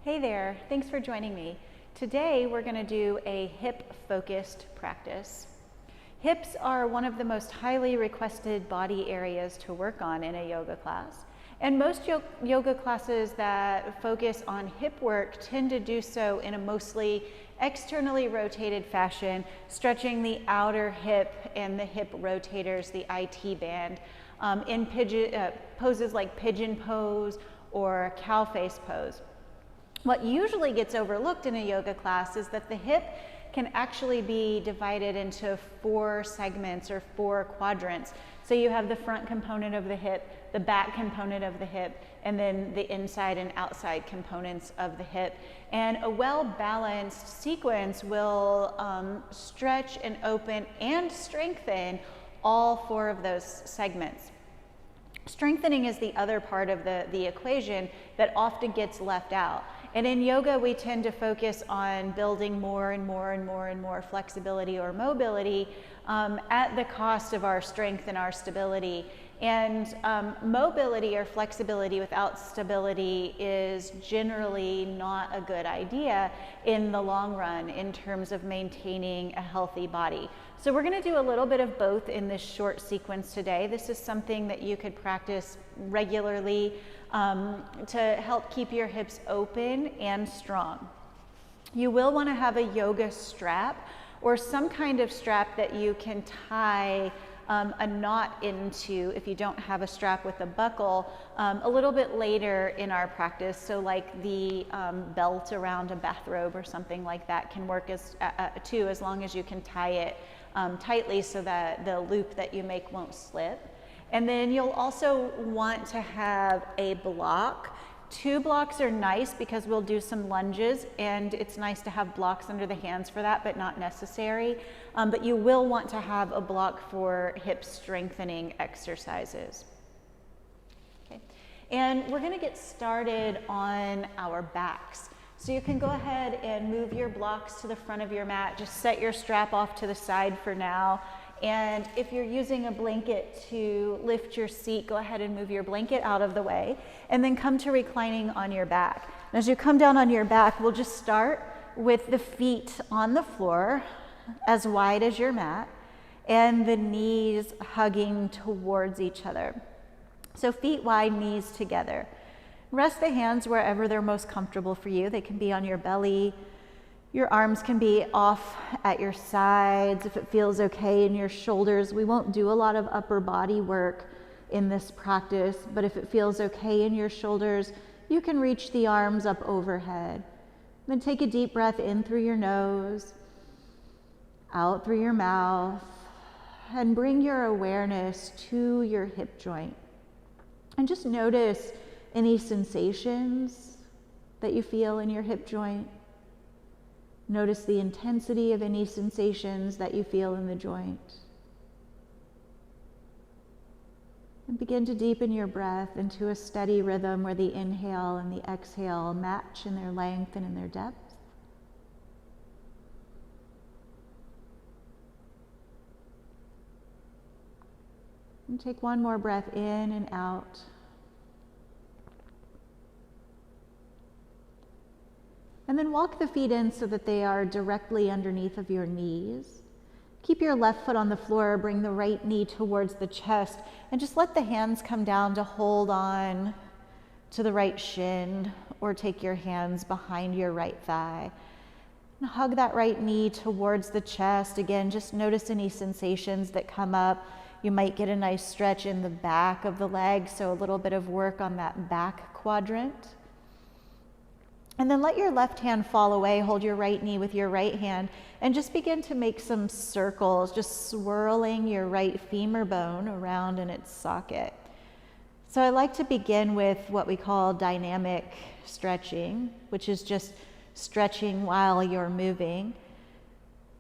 Hey there, thanks for joining me. Today we're going to do a hip-focused practice. Hips are one of the most highly requested body areas to work on in a yoga class. And most yoga classes that focus on hip work tend to do so in a mostly externally rotated fashion, stretching the outer hip and the hip rotators, the IT band, in poses like pigeon pose or cow face pose. What usually gets overlooked in a yoga class is that the hip can actually be divided into 4 segments or 4 quadrants. So you have the front component of the hip, the back component of the hip, and then the inside and outside components of the hip. And a well-balanced sequence will stretch and open and strengthen all 4 of those segments. Strengthening is the other part of the equation that often gets left out. And in yoga, we tend to focus on building more and more flexibility or mobility at the cost of our strength and our stability. And mobility or flexibility without stability is generally not a good idea in the long run in terms of maintaining a healthy body. So we're going to do a little bit of both in this short sequence today. This is something that you could practice regularly to help keep your hips open and strong. You will want to have a yoga strap or some kind of strap that you can tie a knot into if you don't have a strap with a buckle a little bit later in our practice. So like the belt around a bathrobe or something like that can work too, as long as you can tie it tightly so that the loop that you make won't slip. And then you'll also want to have a block. 2 blocks are nice because we'll do some lunges, and it's nice to have blocks under the hands for that, but not necessary. But you will want to have a block for hip strengthening exercises. Okay. And we're going to get started on our backs. So you can go ahead and move your blocks to the front of your mat. Just set your strap off to the side for now. And if you're using a blanket to lift your seat, go ahead and move your blanket out of the way and then come to reclining on your back. And as you come down on your back, we'll just start with the feet on the floor as wide as your mat and the knees hugging towards each other. So feet wide, knees together. Rest the hands wherever they're most comfortable for you. They can be on your belly. Your arms can be off at your sides if it feels okay in your shoulders. We won't do a lot of upper body work in this practice, but if it feels okay in your shoulders, you can reach the arms up overhead. Then take a deep breath in through your nose, out through your mouth, and bring your awareness to your hip joint. And just notice any sensations that you feel in your hip joint. Notice the intensity of any sensations that you feel in the joint. And begin to deepen your breath into a steady rhythm where the inhale and the exhale match in their length and in their depth. And take one more breath in and out. And then walk the feet in so that they are directly underneath of your knees. Keep your left foot on the floor, bring the right knee towards the chest, and just let the hands come down to hold on to the right shin, or take your hands behind your right thigh. And hug that right knee towards the chest. Again, just notice any sensations that come up. You might get a nice stretch in the back of the leg, so a little bit of work on that back quadrant. And then let your left hand fall away, hold your right knee with your right hand, and just begin to make some circles, just swirling your right femur bone around in its socket. So I like to begin with what we call dynamic stretching, which is just stretching while you're moving.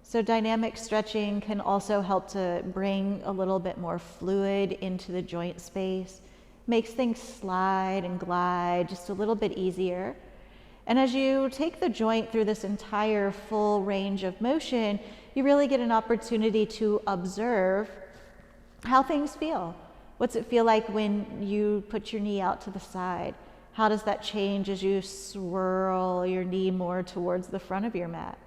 So dynamic stretching can also help to bring a little bit more fluid into the joint space, makes things slide and glide just a little bit easier. And as you take the joint through this entire full range of motion, you really get an opportunity to observe how things feel. What's it feel like when you put your knee out to the side? How does that change as you swirl your knee more towards the front of your mat?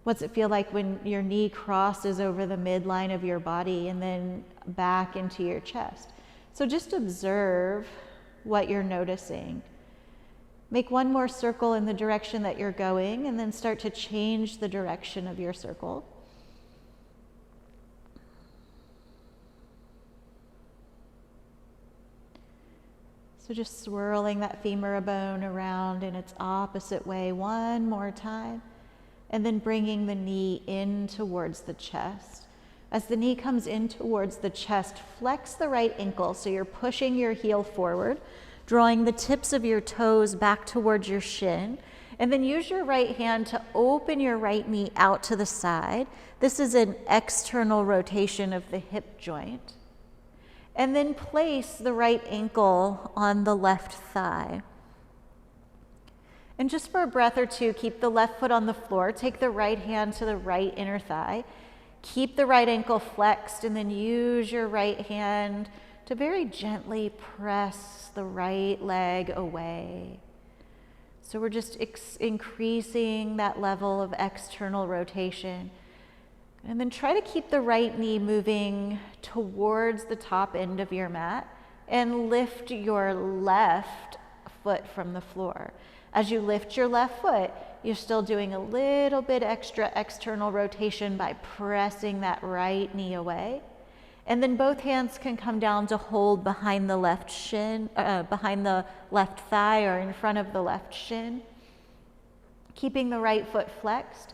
What's it feel like when your knee crosses over the midline of your body and then back into your chest? So just observe what you're noticing. Make one more circle in the direction that you're going, and then start to change the direction of your circle. So just swirling that femur bone around in its opposite way one more time, and then bringing the knee in towards the chest. As the knee comes in towards the chest, flex the right ankle so you're pushing your heel forward, drawing the tips of your toes back towards your shin, and then use your right hand to open your right knee out to the side. This is an external rotation of the hip joint. And then place the right ankle on the left thigh. And just for a breath or two, keep the left foot on the floor. Take the right hand to the right inner thigh. Keep the right ankle flexed, and then use your right hand to very gently press the right leg away. So we're just increasing that level of external rotation. And then try to keep the right knee moving towards the top end of your mat and lift your left foot from the floor. As you lift your left foot, you're still doing a little bit extra external rotation by pressing that right knee away. And then both hands can come down to hold behind the left shin, behind the left thigh or in front of the left shin. Keeping the right foot flexed.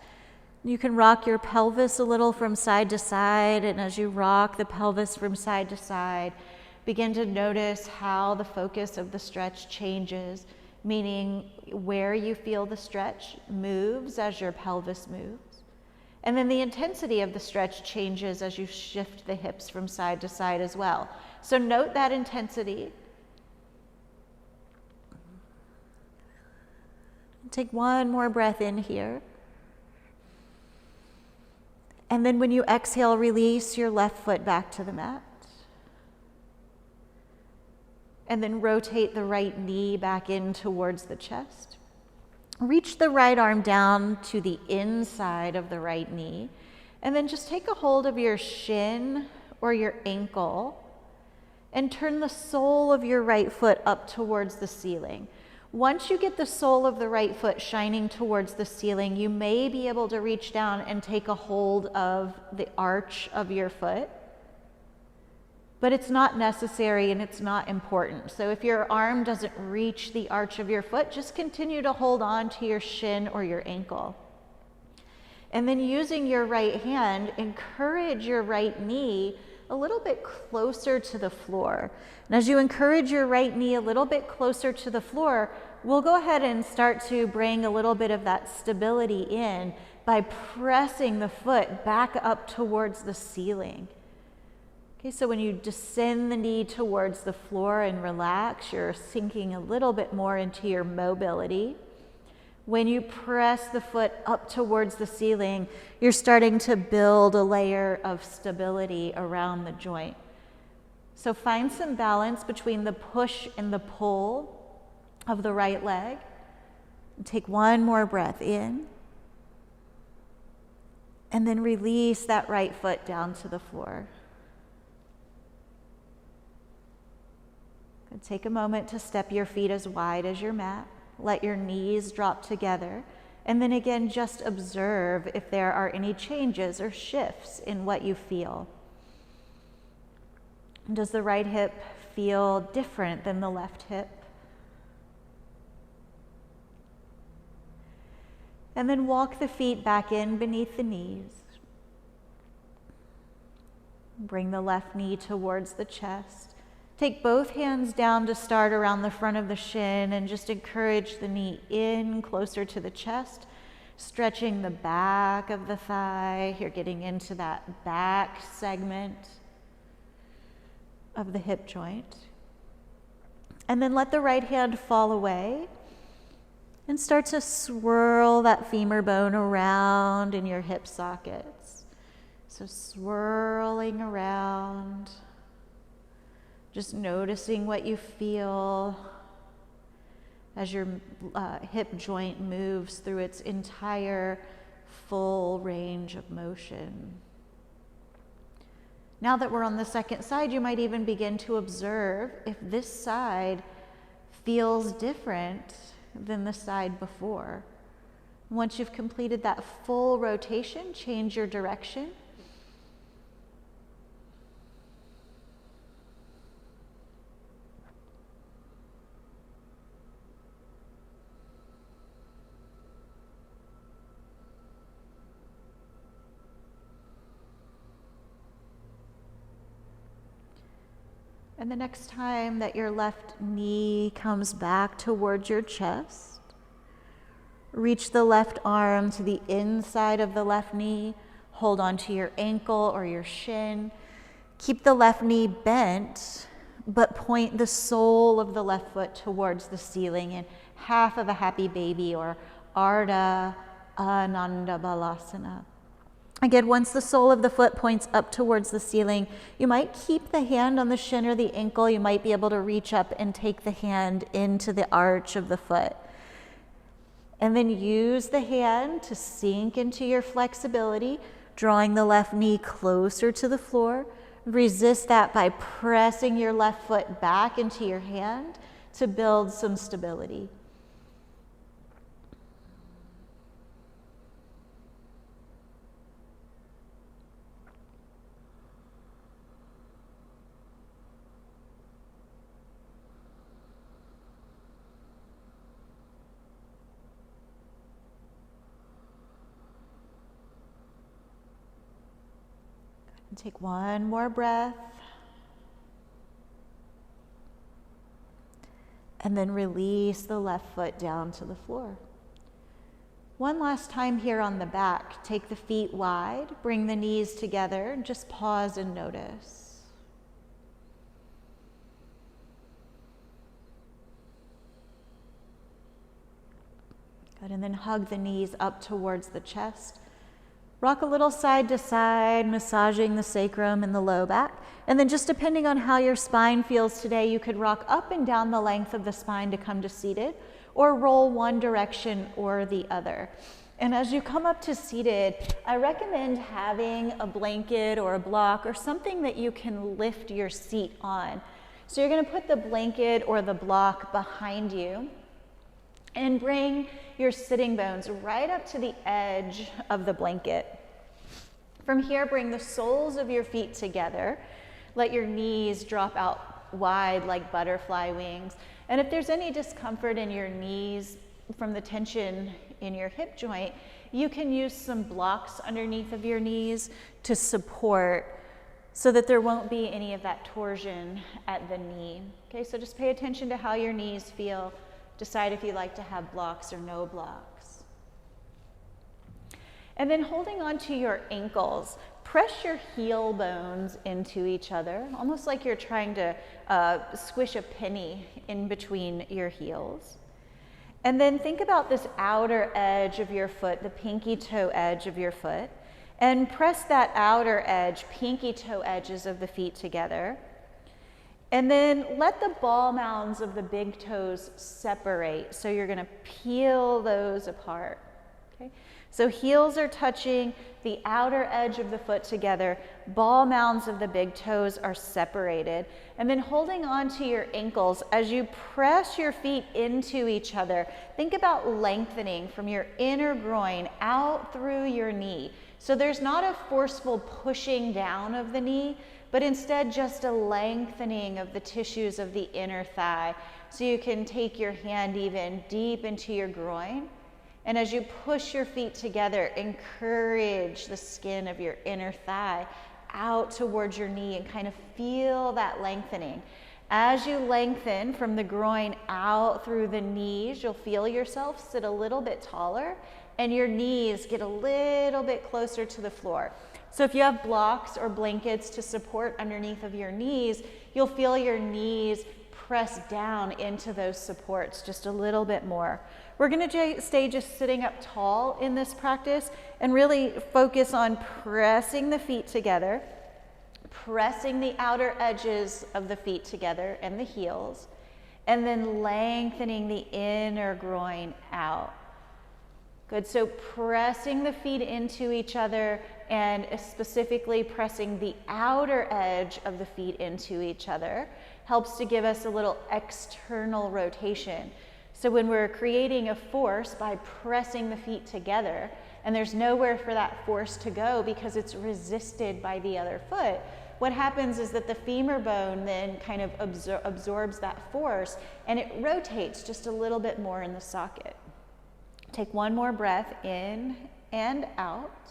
You can rock your pelvis a little from side to side, and as you rock the pelvis from side to side, begin to notice how the focus of the stretch changes, meaning where you feel the stretch moves as your pelvis moves. And then the intensity of the stretch changes as you shift the hips from side to side as well. So note that intensity. Take one more breath in here. And then when you exhale, release your left foot back to the mat. And then rotate the right knee back in towards the chest. Reach the right arm down to the inside of the right knee. And then just take a hold of your shin or your ankle and turn the sole of your right foot up towards the ceiling. Once you get the sole of the right foot shining towards the ceiling, you may be able to reach down and take a hold of the arch of your foot. But it's not necessary and it's not important. So if your arm doesn't reach the arch of your foot, just continue to hold on to your shin or your ankle. And then using your right hand, encourage your right knee a little bit closer to the floor. And as you encourage your right knee a little bit closer to the floor, we'll go ahead and start to bring a little bit of that stability in by pressing the foot back up towards the ceiling. Okay, so when you descend the knee towards the floor and relax, you're sinking a little bit more into your mobility. When you press the foot up towards the ceiling, you're starting to build a layer of stability around the joint. So find some balance between the push and the pull of the right leg. Take one more breath in. And then release that right foot down to the floor. And take a moment to step your feet as wide as your mat. Let your knees drop together. And then again, just observe if there are any changes or shifts in what you feel. Does the right hip feel different than the left hip? And then walk the feet back in beneath the knees. Bring the left knee towards the chest. Take both hands down to start around the front of the shin and just encourage the knee in closer to the chest, stretching the back of the thigh. You're getting into that back segment of the hip joint. And then let the right hand fall away and start to swirl that femur bone around in your hip sockets. So swirling around. Just noticing what you feel. as your hip joint moves through its entire full range of motion. Now that we're on the second side, you might even begin to observe if this side feels different than the side before. Once you've completed that full rotation, change your direction. And the next time that your left knee comes back towards your chest, reach the left arm to the inside of the left knee, hold onto your ankle or your shin. Keep the left knee bent, but point the sole of the left foot towards the ceiling in half of a happy baby or Ardha Ananda Balasana. Again, once the sole of the foot points up towards the ceiling, you might keep the hand on the shin or the ankle. You might be able to reach up and take the hand into the arch of the foot. And then use the hand to sink into your flexibility, drawing the left knee closer to the floor. Resist that by pressing your left foot back into your hand to build some stability. And take one more breath. And then release the left foot down to the floor. One last time here on the back. Take the feet wide, bring the knees together, and just pause and notice. Good, and then hug the knees up towards the chest. Rock a little side to side, massaging the sacrum and the low back. And then just depending on how your spine feels today, you could rock up and down the length of the spine to come to seated, or roll one direction or the other. And as you come up to seated, I recommend having a blanket or a block or something that you can lift your seat on. So you're going to put the blanket or the block behind you and bring your sitting bones right up to the edge of the blanket. From here, bring the soles of your feet together. Let your knees drop out wide like butterfly wings. And if there's any discomfort in your knees from the tension in your hip joint, you can use some blocks underneath of your knees to support so that there won't be any of that torsion at the knee. Okay, so just pay attention to how your knees feel. Decide if you like to have blocks or no blocks. And then holding on to your ankles, press your heel bones into each other, almost like you're trying to squish a penny in between your heels. And then think about this outer edge of your foot, the pinky toe edge of your foot, and press that outer edge, pinky toe edges of the feet together. And then let the ball mounds of the big toes separate. So you're going to peel those apart. Okay? So heels are touching the outer edge of the foot together. Ball mounds of the big toes are separated. And then holding on to your ankles as you press your feet into each other. Think about lengthening from your inner groin out through your knee. So there's not a forceful pushing down of the knee, but instead just a lengthening of the tissues of the inner thigh. So you can take your hand even deep into your groin. And as you push your feet together, encourage the skin of your inner thigh out towards your knee and kind of feel that lengthening. As you lengthen from the groin out through the knees, you'll feel yourself sit a little bit taller and your knees get a little bit closer to the floor. So if you have blocks or blankets to support underneath of your knees, you'll feel your knees press down into those supports just a little bit more. We're going to stay just sitting up tall in this practice and really focus on pressing the feet together, pressing the outer edges of the feet together and the heels, and then lengthening the inner groin out. Good, so pressing the feet into each other and specifically pressing the outer edge of the feet into each other helps to give us a little external rotation. So when we're creating a force by pressing the feet together, and there's nowhere for that force to go because it's resisted by the other foot, what happens is that the femur bone then kind of absorbs that force and it rotates just a little bit more in the socket. Take one more breath in and out.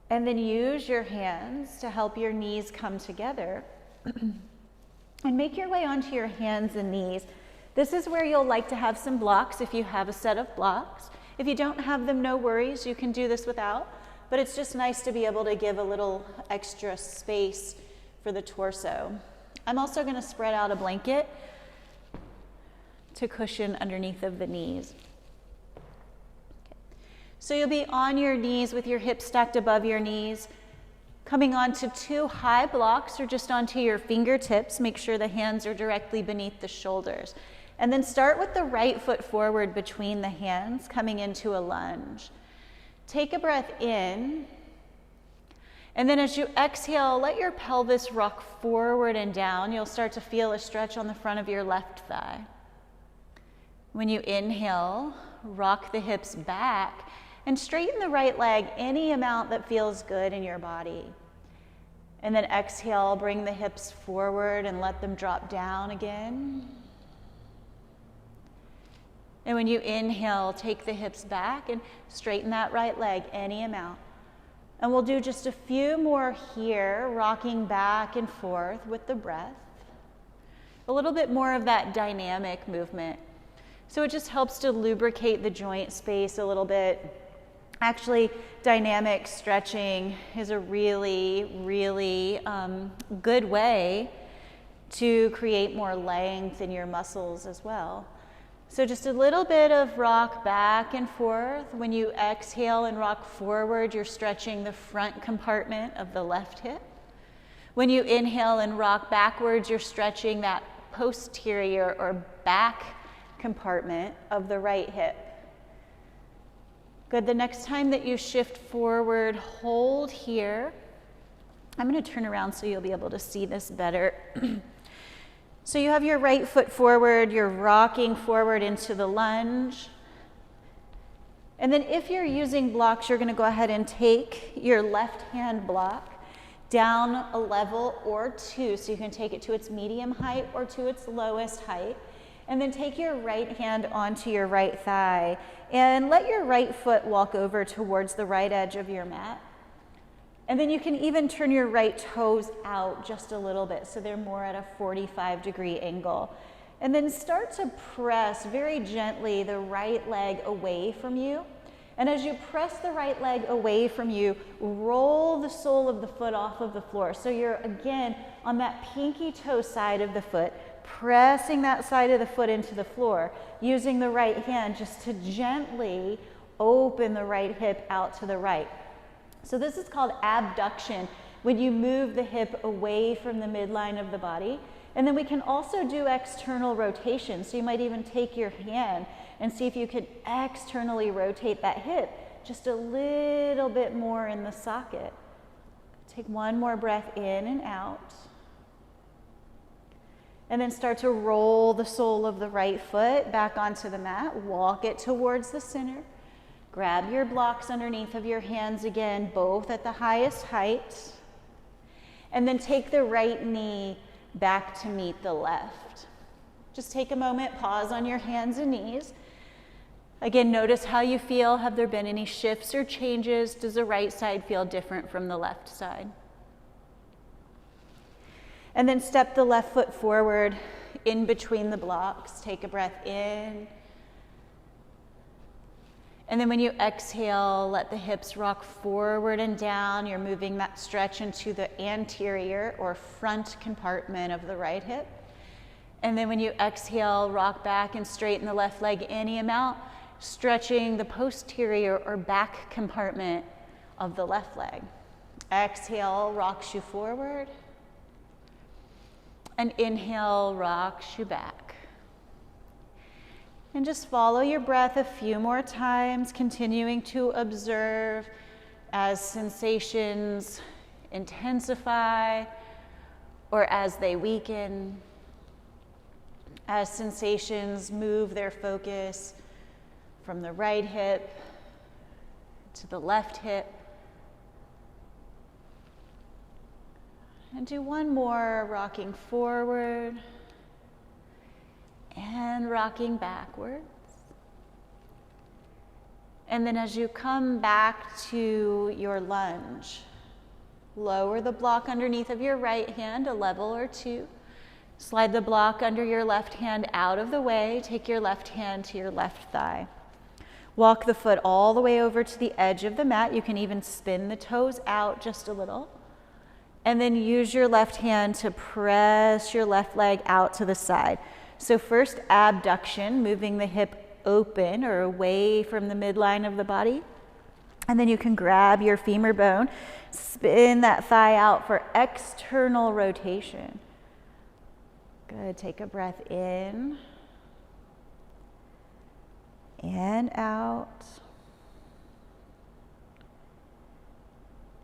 And then use your hands to help your knees come together. And make your way onto your hands and knees. This is where you'll like to have some blocks if you have a set of blocks. If you don't have them, no worries, you can do this without. But it's just nice to be able to give a little extra space for the torso. I'm also going to spread out a blanket to cushion underneath of the knees. Okay. So you'll be on your knees with your hips stacked above your knees, coming onto 2 high blocks or just onto your fingertips. Make sure the hands are directly beneath the shoulders. And then start with the right foot forward between the hands, coming into a lunge. Take a breath in. And then as you exhale, let your pelvis rock forward and down. You'll start to feel a stretch on the front of your left thigh. When you inhale, rock the hips back and straighten the right leg any amount that feels good in your body. And then exhale, bring the hips forward and let them drop down again. And when you inhale, take the hips back and straighten that right leg any amount. And we'll do just a few more here, rocking back and forth with the breath. A little bit more of that dynamic movement. So it just helps to lubricate the joint space a little bit. Actually, dynamic stretching is a really, really good way to create more length in your muscles as well. So just a little bit of rock back and forth. When you exhale and rock forward, you're stretching the front compartment of the left hip. When you inhale and rock backwards, you're stretching that posterior or back compartment of the right hip. Good, the next time that you shift forward, hold here. I'm going to turn around so you'll be able to see this better. So you have your right foot forward, you're rocking forward into the lunge. And then if you're using blocks, you're going to go ahead and take your left hand block down a level or 2, so you can take it to its medium height or to its lowest height. And then take your right hand onto your right thigh and let your right foot walk over towards the right edge of your mat. And then you can even turn your right toes out just a little bit so they're more at a 45-degree angle. And then start to press very gently the right leg away from you. And as you press the right leg away from you, roll the sole of the foot off of the floor. So you're, again, on that pinky toe side of the foot, pressing that side of the foot into the floor, using the right hand just to gently open the right hip out to the right. So this is called abduction, when you move the hip away from the midline of the body. And then we can also do external rotation. So you might even take your hand and see if you could externally rotate that hip just a little bit more in the socket. Take one more breath in and out. And then start to roll the sole of the right foot back onto the mat. Walk it towards the center. Grab your blocks underneath of your hands again, both at the highest height. And then take the right knee back to meet the left. Just take a moment, pause on your hands and knees. Again, notice how you feel. Have there been any shifts or changes? Does the right side feel different from the left side? And then step the left foot forward in between the blocks. Take a breath in. And then when you exhale, let the hips rock forward and down. You're moving that stretch into the anterior or front compartment of the right hip. And then when you exhale, rock back and straighten the left leg any amount, stretching the posterior or back compartment of the left leg. Exhale, rocks you forward. And inhale, rocks you back. And just follow your breath a few more times, continuing to observe as sensations intensify or as they weaken, as sensations move their focus from the right hip to the left hip. And do one more, rocking forward and rocking backwards. And then as you come back to your lunge, lower the block underneath of your right hand a level or two. Slide the block under your left hand out of the way. Take your left hand to your left thigh. Walk the foot all the way over to the edge of the mat. You can even spin the toes out just a little. And then use your left hand to press your left leg out to the side. So first abduction, moving the hip open or away from the midline of the body. And then you can grab your femur bone, spin that thigh out for external rotation. Good, take a breath in and out.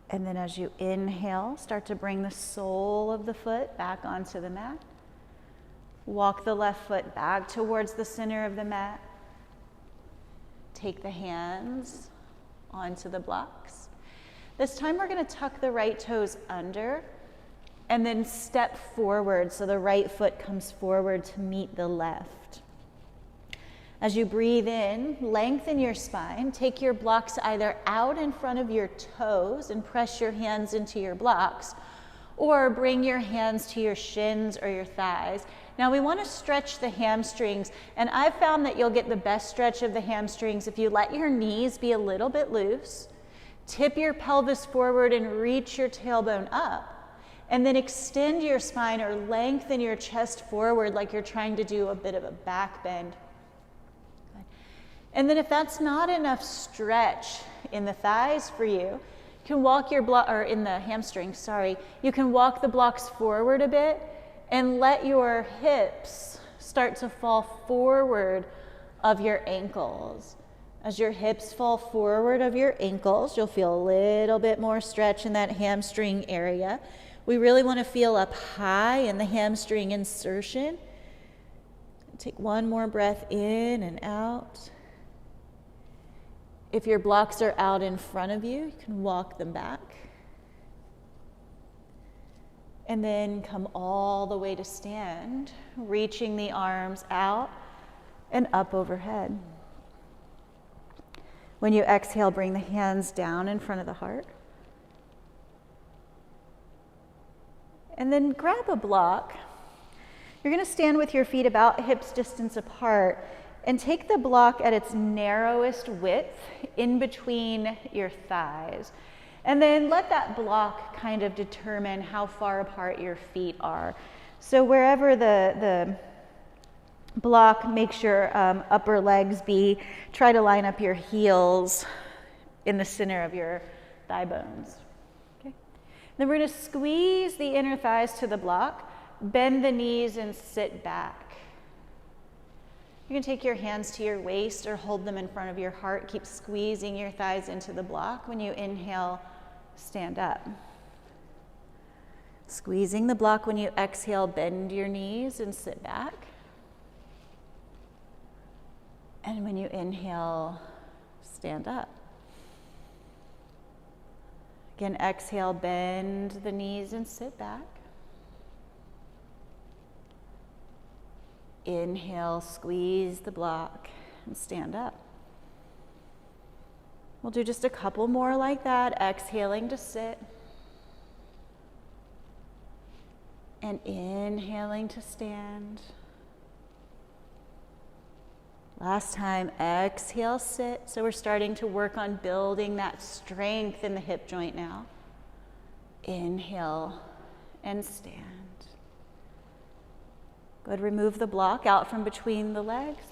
And then as you inhale, start to bring the sole of the foot back onto the mat. Walk the left foot back towards the center of the mat. Take the hands onto the blocks. This time we're going to tuck the right toes under and then step forward so the right foot comes forward to meet the left. As you breathe in, lengthen your spine. Take your blocks either out in front of your toes and press your hands into your blocks, or bring your hands to your shins or your thighs. Now we want to stretch the hamstrings, and I've found that you'll get the best stretch of the hamstrings if you let your knees be a little bit loose, tip your pelvis forward and reach your tailbone up, and then extend your spine or lengthen your chest forward like you're trying to do a bit of a back bend. And then if that's not enough stretch in the thighs for you, you can walk your in the hamstrings, sorry. You can walk the blocks forward a bit and let your hips start to fall forward of your ankles. As your hips fall forward of your ankles, you'll feel a little bit more stretch in that hamstring area. We really want to feel up high in the hamstring insertion. Take one more breath in and out. If your blocks are out in front of you, you can walk them back. And then come all the way to stand, reaching the arms out and up overhead. When you exhale, bring the hands down in front of the heart. And then grab a block. You're going to stand with your feet about hips distance apart and take the block at its narrowest width in between your thighs. And then let that block kind of determine how far apart your feet are. So wherever the block makes your upper legs be, try to line up your heels in the center of your thigh bones. Okay. Then we're going to squeeze the inner thighs to the block, bend the knees and sit back. You can take your hands to your waist or hold them in front of your heart. Keep squeezing your thighs into the block. When you inhale, stand up. Squeezing the block. When you exhale, bend your knees and sit back. And when you inhale, stand up. Again, exhale, bend the knees and sit back. Inhale, squeeze the block and stand up. We'll do just a couple more like that, exhaling to sit. And inhaling to stand. Last time, exhale, sit. So we're starting to work on building that strength in the hip joint now. Inhale and stand. Good, remove the block out from between the legs.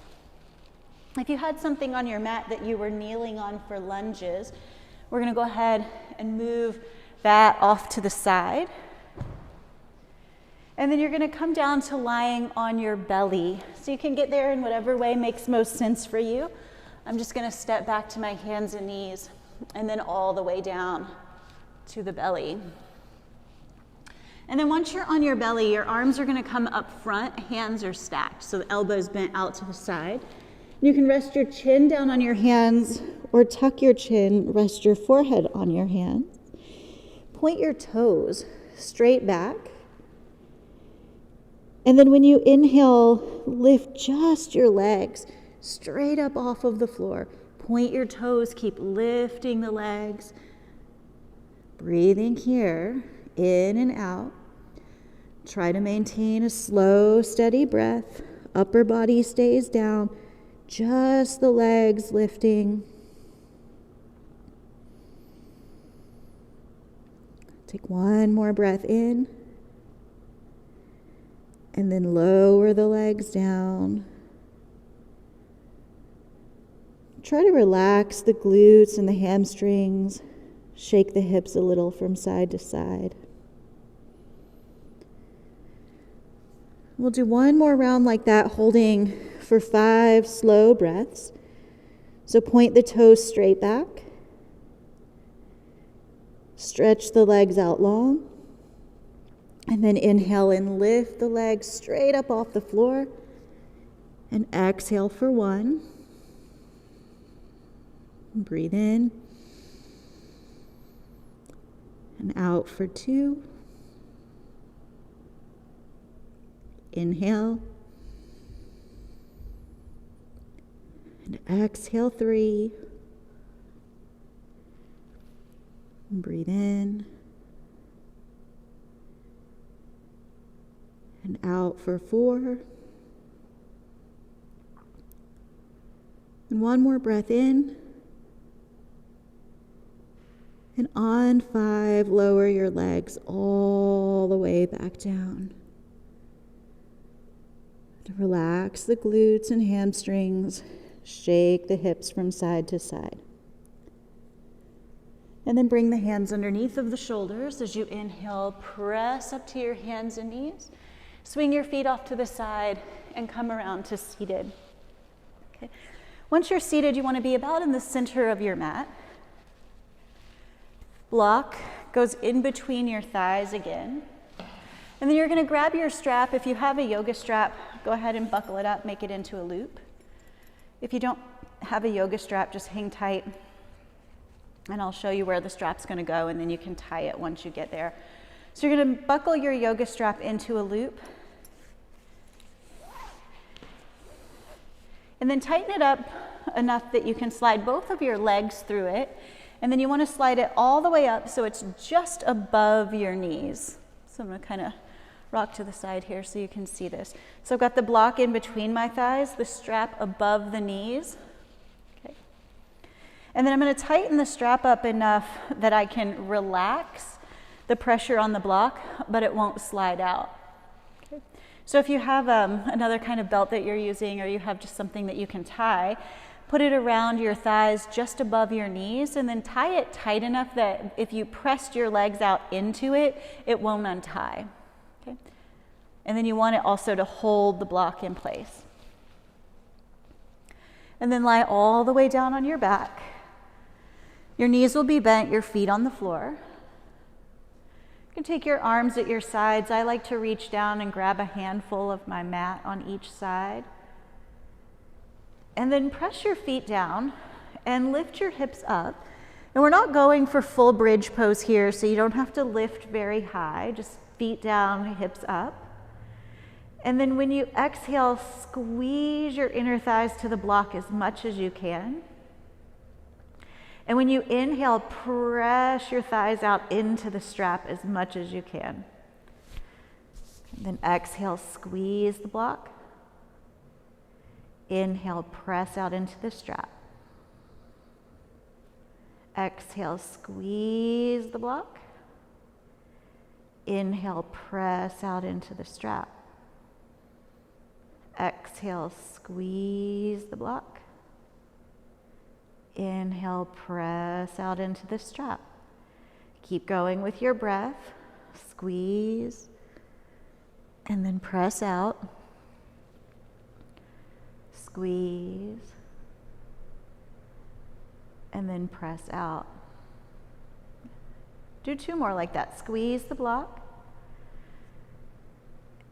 If you had something on your mat that you were kneeling on for lunges, we're going to go ahead and move that off to the side. And then you're going to come down to lying on your belly. So you can get there in whatever way makes most sense for you. I'm just going to step back to my hands and knees and then all the way down to the belly. And then once you're on your belly, your arms are going to come up front, hands are stacked, so the elbows bent out to the side. You can rest your chin down on your hands or tuck your chin, rest your forehead on your hands. Point your toes straight back. And then when you inhale, lift just your legs straight up off of the floor. Point your toes, keep lifting the legs. Breathing here, in and out. Try to maintain a slow, steady breath. Upper body stays down, just the legs lifting. Take one more breath in. And then lower the legs down. Try to relax the glutes and the hamstrings. Shake the hips a little from side to side. We'll do one more round like that, holding for 5 slow breaths. So point the toes straight back. Stretch the legs out long. And then inhale and lift the legs straight up off the floor. And exhale for 1. Breathe in. And out for 2. Inhale. And exhale 3. And breathe in. And out for 4. And one more breath in. And on 5, lower your legs all the way back down. To relax the glutes and hamstrings. Shake the hips from side to side. And then bring the hands underneath of the shoulders as you inhale. Press up to your hands and knees. Swing your feet off to the side and come around to seated. Okay. Once you're seated, you want to be about in the center of your mat. Block goes in between your thighs again. And then you're going to grab your strap. If you have a yoga strap, go ahead and buckle it up, make it into a loop. If you don't have a yoga strap, just hang tight. And I'll show you where the strap's going to go, and then you can tie it once you get there. So you're going to buckle your yoga strap into a loop. And then tighten it up enough that you can slide both of your legs through it. And then you want to slide it all the way up so it's just above your knees. So I'm going to kind of rock to the side here so you can see this. So I've got the block in between my thighs, the strap above the knees. Okay. And then I'm going to tighten the strap up enough that I can relax the pressure on the block, but it won't slide out. Okay. So if you have another kind of belt that you're using, or you have just something that you can tie, put it around your thighs just above your knees, and then tie it tight enough that if you pressed your legs out into it, it won't untie. Okay. And then you want it also to hold the block in place. And then lie all the way down on your back. Your knees will be bent, your feet on the floor. You can take your arms at your sides. I like to reach down and grab a handful of my mat on each side. And then press your feet down and lift your hips up. And we're not going for full bridge pose here, so you don't have to lift very high. Just feet down, hips up. And then when you exhale, squeeze your inner thighs to the block as much as you can. And when you inhale, press your thighs out into the strap as much as you can. And then exhale, squeeze the block. Inhale, press out into the strap. Exhale, squeeze the block. Inhale, press out into the strap. Exhale, squeeze the block. Inhale, press out into the strap. Keep going with your breath. Squeeze. And then press out. Squeeze. And then press out. Do 2 more like that. Squeeze the block.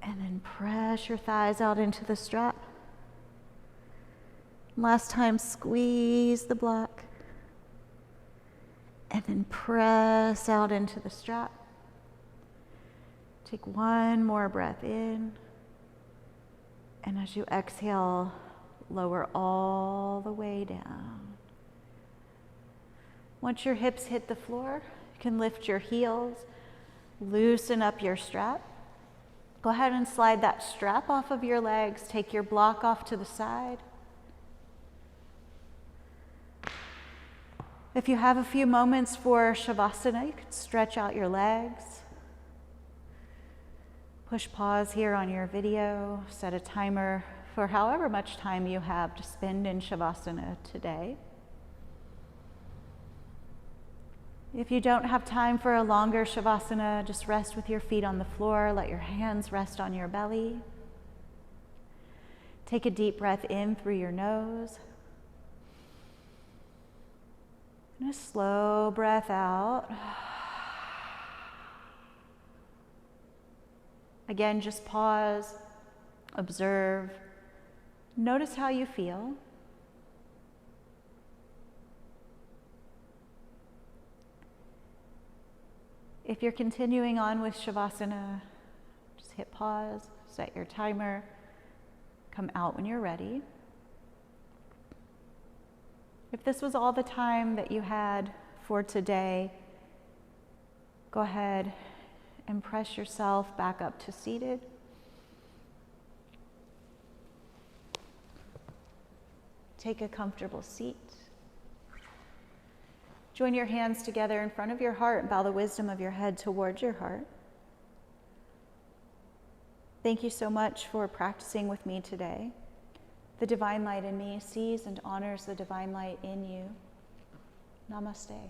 And then press your thighs out into the strap. Last time, squeeze the block. And then press out into the strap. Take 1 more breath in. And as you exhale, lower all the way down. Once your hips hit the floor, you can lift your heels, loosen up your strap. Go ahead and slide that strap off of your legs. Take your block off to the side. If you have a few moments for Shavasana, you could stretch out your legs. Push pause here on your video. Set a timer for however much time you have to spend in Shavasana today. If you don't have time for a longer Shavasana, just rest with your feet on the floor. Let your hands rest on your belly. Take a deep breath in through your nose. And a slow breath out. Again, just pause, observe, notice how you feel. If you're continuing on with Shavasana, just hit pause, set your timer, come out when you're ready. If this was all the time that you had for today, go ahead and press yourself back up to seated. Take a comfortable seat. Join your hands together in front of your heart and bow the wisdom of your head towards your heart. Thank you so much for practicing with me today. The divine light in me sees and honors the divine light in you. Namaste.